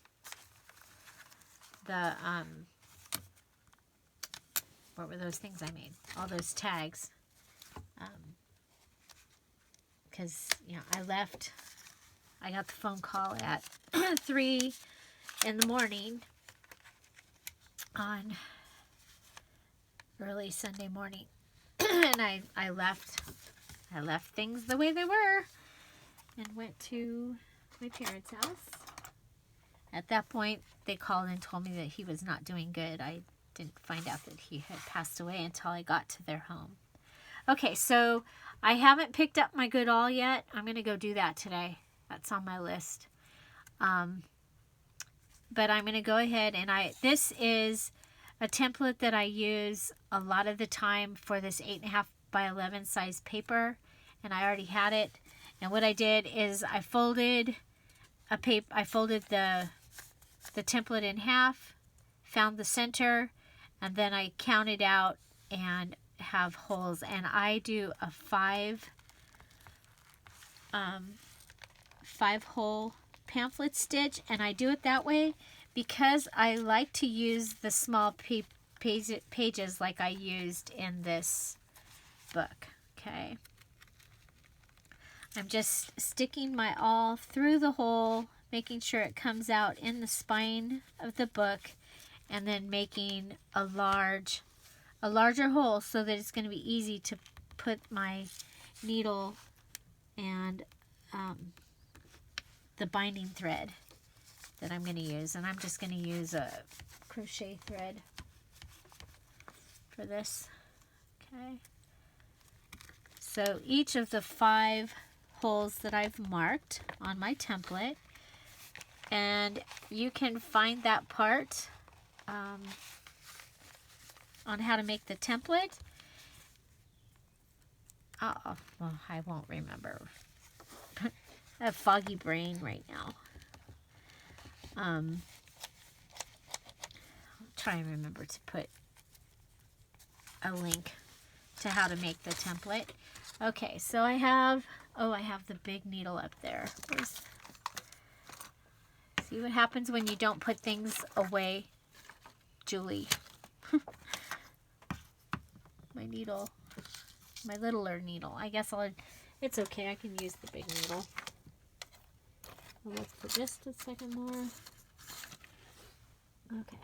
what were those things I made? All those tags. Because, you know, I got the phone call at 3 in the morning on early Sunday morning. And I left things the way they were and went to my parents' house. At that point, they called and told me that he was not doing good. I didn't find out that he had passed away until I got to their home. Okay, so I haven't picked up my Goodall yet. I'm going to go do that today. That's on my list. But I'm going to go ahead and this is a template that I use a lot of the time for this 8.5 by 11 size paper, and I already had it. And what I did is I folded the template in half, found the center, and then I counted out and have holes. And I do a 5 5-hole pamphlet stitch, and I do it that way because I like to use the small pages like I used in this book. Okay, I'm just sticking my awl through the hole, making sure it comes out in the spine of the book, and then making a larger hole so that it's going to be easy to put my needle and the binding thread that I'm going to use. And I'm just going to use a crochet thread for this. Okay. So each of the 5 holes that I've marked on my template, and you can find that part on how to make the template. Well, I won't remember. I have foggy brain right now. I'll try and remember to put a link to how to make the template. Okay, so I have the big needle up there. See what happens when you don't put things away, Julie. My needle, my littler needle. I guess it's okay, I can use the big needle. Well, let's put just a second more. Okay.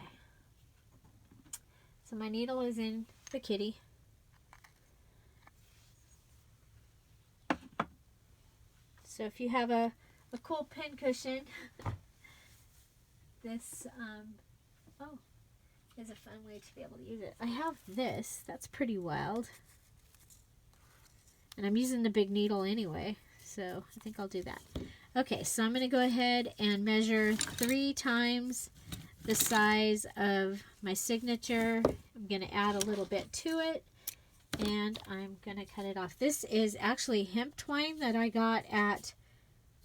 So my needle is in the kitty. So if you have a cool pin cushion, this is a fun way to be able to use it. I have this. That's pretty wild. And I'm using the big needle anyway, so I think I'll do that. Okay, so I'm going to go ahead and measure 3 times the size of my signature. I'm going to add a little bit to it, and I'm going to cut it off. This is actually hemp twine that I got at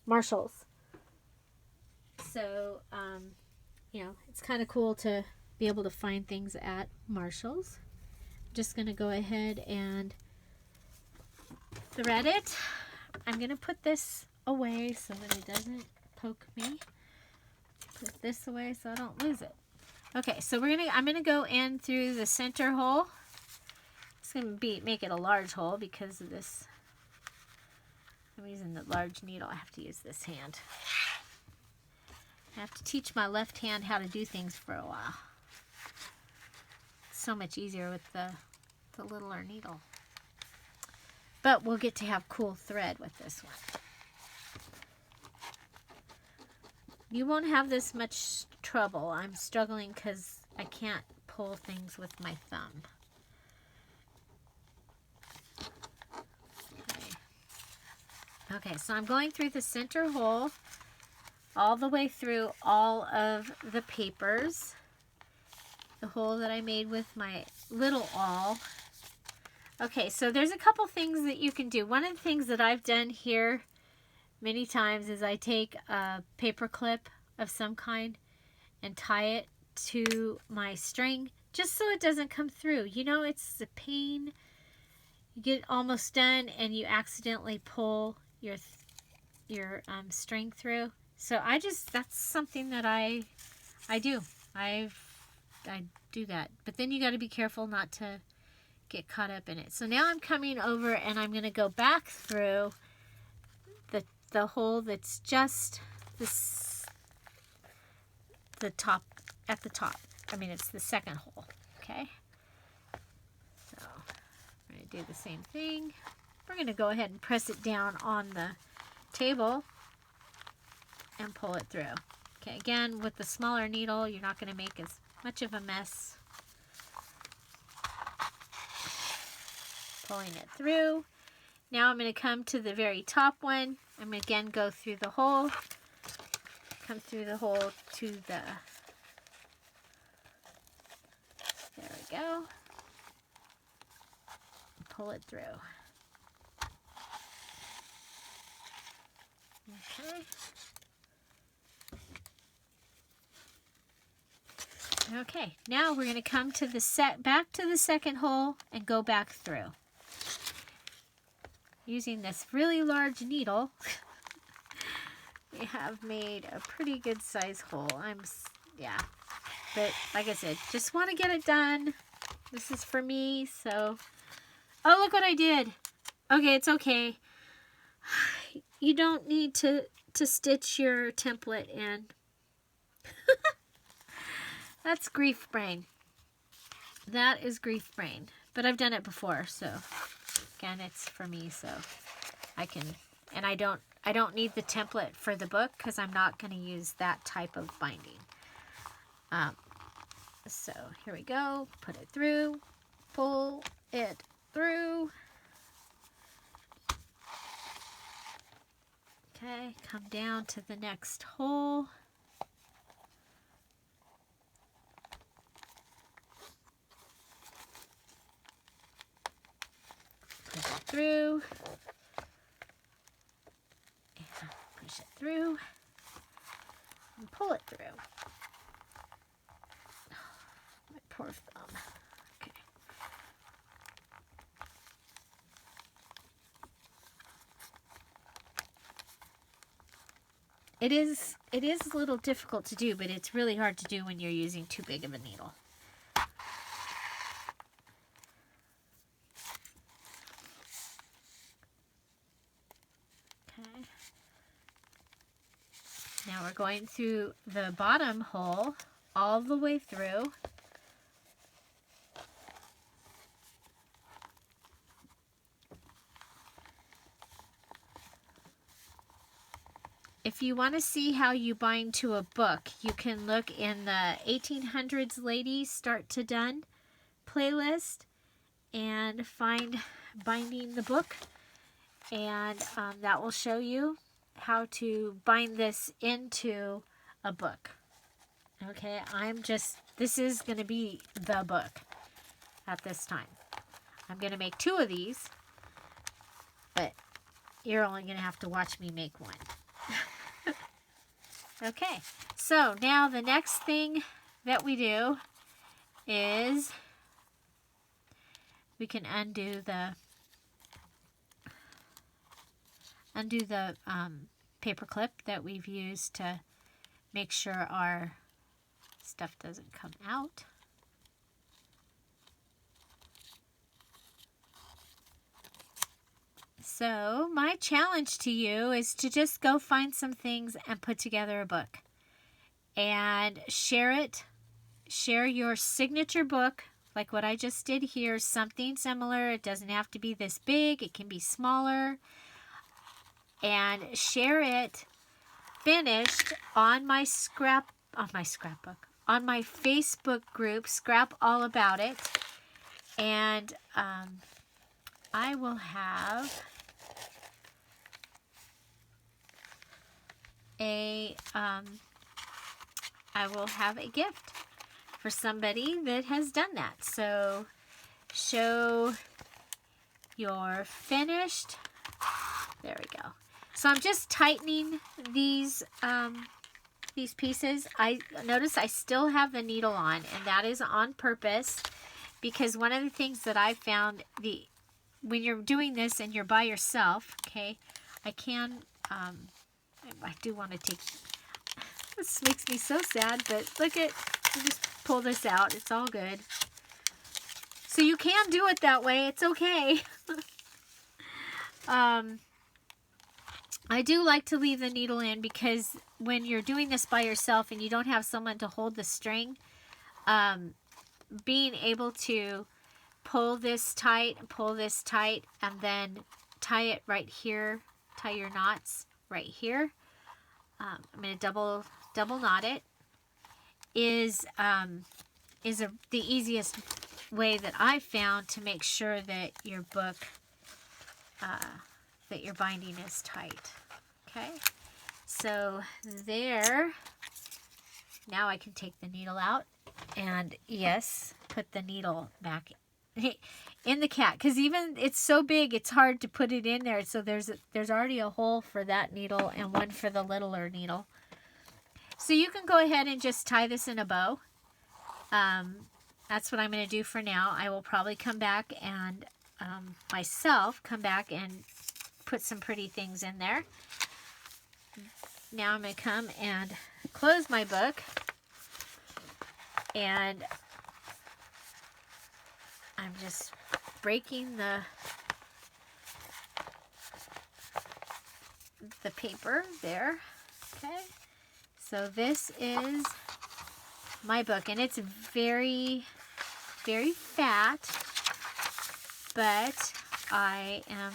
Marshall's. So, you know, it's kind of cool to be able to find things at Marshall's. I'm just going to go ahead and thread it. I'm going to put this away so that it doesn't poke me. Put this away so I don't lose it. Okay, so I'm going to go in through the center hole. It's going to make it a large hole because of this. I'm using the large needle. I have to use this hand. I have to teach my left hand how to do things for a while. It's so much easier with the littler needle. But we'll get to have cool thread with this one. You won't have this much trouble. I'm struggling because I can't pull things with my thumb. Okay, so I'm going through the center hole all the way through all of the papers. The hole that I made with my little awl. Okay, so there's a couple things that you can do. One of the things that I've done here many times is I take a paper clip of some kind and tie it to my string just so it doesn't come through. You know, it's a pain. You get almost done and you accidentally pull your string through. So that's something that I do. I do that. But then you got to be careful not to get caught up in it. So now I'm coming over and I'm going to go back through the hole that's just the top, at the top. I mean, it's the second hole. Okay. So I'm going to do the same thing. We're going to go ahead and press it down on the table and pull it through. Okay, again, with the smaller needle, you're not going to make as much of a mess. Pulling it through. Now I'm going to come to the very top one. I'm going to again go through the hole. Come through the hole to the... There we go. Pull it through. Okay. Okay, now we're going to come to back to the second hole and go back through. Using this really large needle. have made a pretty good size hole. Yeah. But like I said, just want to get it done. This is for me, so. Oh, look what I did. Okay, it's okay. You don't need to stitch your template in. That's grief brain. That is grief brain. But I've done it before, so again, it's for me, so I can. And I don't need the template for the book because I'm not going to use that type of binding. So here we go. Put it through. Pull it through. Okay, come down to the next hole. Push it through. And push it through. And pull it through. My poor thumb. Okay. It is a little difficult to do, but it's really hard to do when you're using too big of a needle. Okay. Now we're going through the bottom hole all the way through. If you want to see how you bind to a book, you can look in the 1800s Ladies Start to Done playlist and find Binding the Book. And that will show you how to bind this into a book. Okay, this is going to be the book at this time. I'm going to make 2 of these, but you're only going to have to watch me make one. Okay, so now the next thing that we do is we can undo the paper clip that we've used to make sure our stuff doesn't come out. So my challenge to you is to just go find some things and put together a book and share it. Share your signature book, like what I just did here, something similar. It doesn't have to be this big. It can be smaller. And share it finished on my scrapbook, on my Facebook group, Scrap All About It. And I will have a gift for somebody that has done that. So show your finished. There we go. So I'm just tightening these pieces. I notice I still have the needle on, and that is on purpose because one of the things that I found when you're doing this and you're by yourself, okay, I do want to take, this makes me so sad, but look at, just pull this out. It's all good. So you can do it that way. It's okay. I do like to leave the needle in because when you're doing this by yourself and you don't have someone to hold the string, being able to pull this tight, and then tie it right here, tie your knots right here. I'm going to double knot it, is the easiest way that I've found to make sure that your book, that your binding is tight. Okay, so there, now I can take the needle out and yes, put the needle back in the cat, because even it's so big it's hard to put it in there. So there's already a hole for that needle and one for the littler needle. So you can go ahead and just tie this in a bow. That's what I'm going to do for now. I will probably come back and myself come back and put some pretty things in there. now I'm going to come and close my book, and I'm just breaking the paper there. Okay, so this is my book, and it's very, very fat, but I am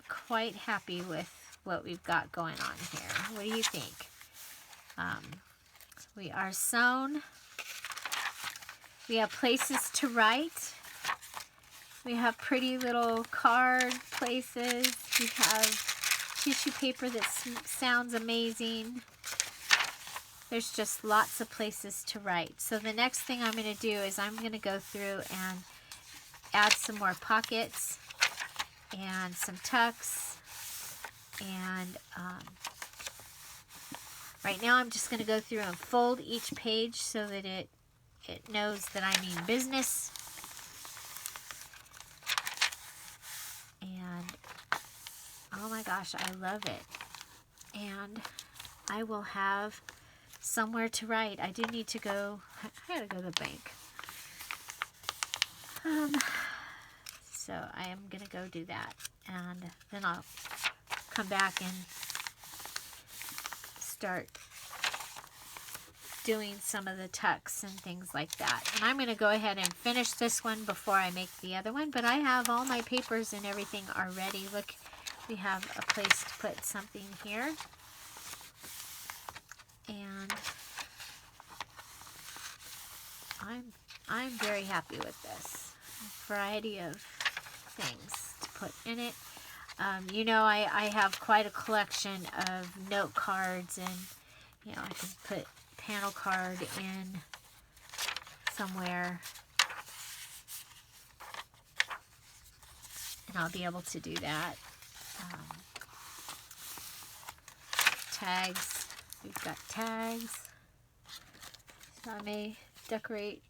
quite happy with what we've got going on here. What do you think? We are sewn. We have places to write. We have pretty little card places. We have tissue paper that sounds amazing. There's just lots of places to write. So the next thing I'm going to do is I'm going to go through and add some more pockets and some tucks. And right now I'm just going to go through and fold each page so that it knows that I mean business. And oh my gosh, I love it. And I will have somewhere to write. I do need to go, I gotta go to the bank. So I am gonna go do that, and then I'll come back and start doing some of the tucks and things like that. And I'm gonna go ahead and finish this one before I make the other one, but I have all my papers and everything already. Look, we have a place to put something here. And I'm very happy with this variety of things to put in it. You know, I have quite a collection of note cards, and you know, I can put panel card in somewhere, and I'll be able to do that. Tags. We've got tags, so I may decorate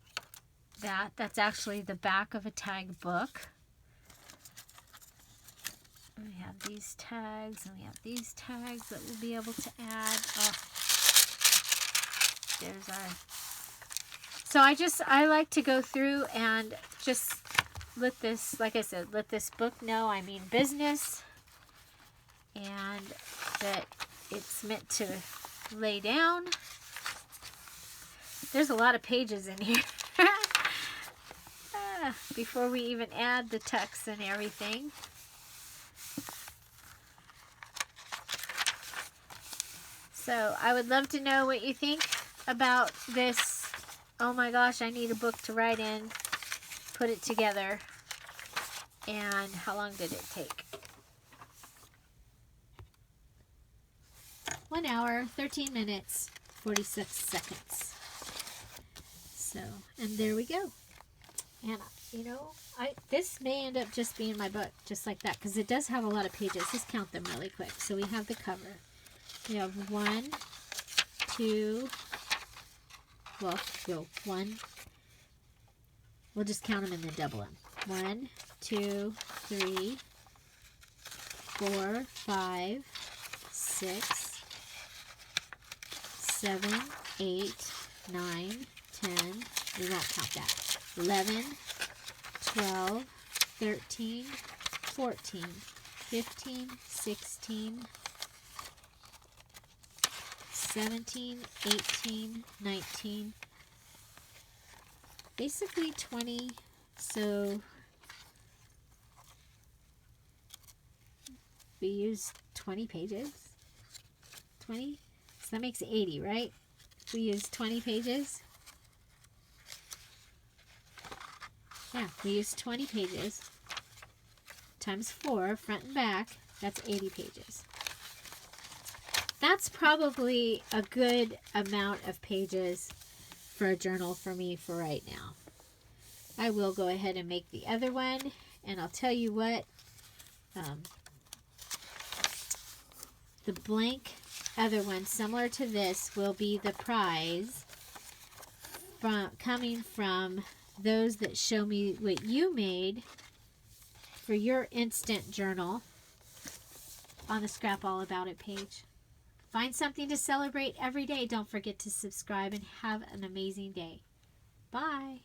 that. That's actually the back of a tag book. And we have these tags, and we have these tags that we'll be able to add. Oh, there's our... So I like to go through and just let this, like I said, let this book know I mean business, and that it's meant to lay down. There's a lot of pages in here. Before we even add the tucks and everything. So I would love to know what you think about this. Oh my gosh, I need a book to write in. Put it together. And how long did it take? 1 hour, 13 minutes, 46 seconds. So, and there we go. And, you know, this may end up just being my book, just like that, because it does have a lot of pages. Let's count them really quick. So we have the cover. We have 1, 2, well, go 1. We'll just count them and then double them. 1, 2, 3, 4, 5, 6, 7, 8, 9, 10, we won't count that. 11, 12, 13, 14, 15, 16, 17, 18, 19, basically 20, so we used 20 pages, 20, so that makes 80, right? We used 20 pages. Yeah, we used 20 pages times 4, front and back, that's 80 pages. That's probably a good amount of pages for a journal for me for right now. I will go ahead and make the other one, and I'll tell you what, the blank other one, similar to this, will be the prize coming from those that show me what you made for your instant journal on the Scrap All About It page. Find something to celebrate every day. Don't forget to subscribe and have an amazing day. Bye.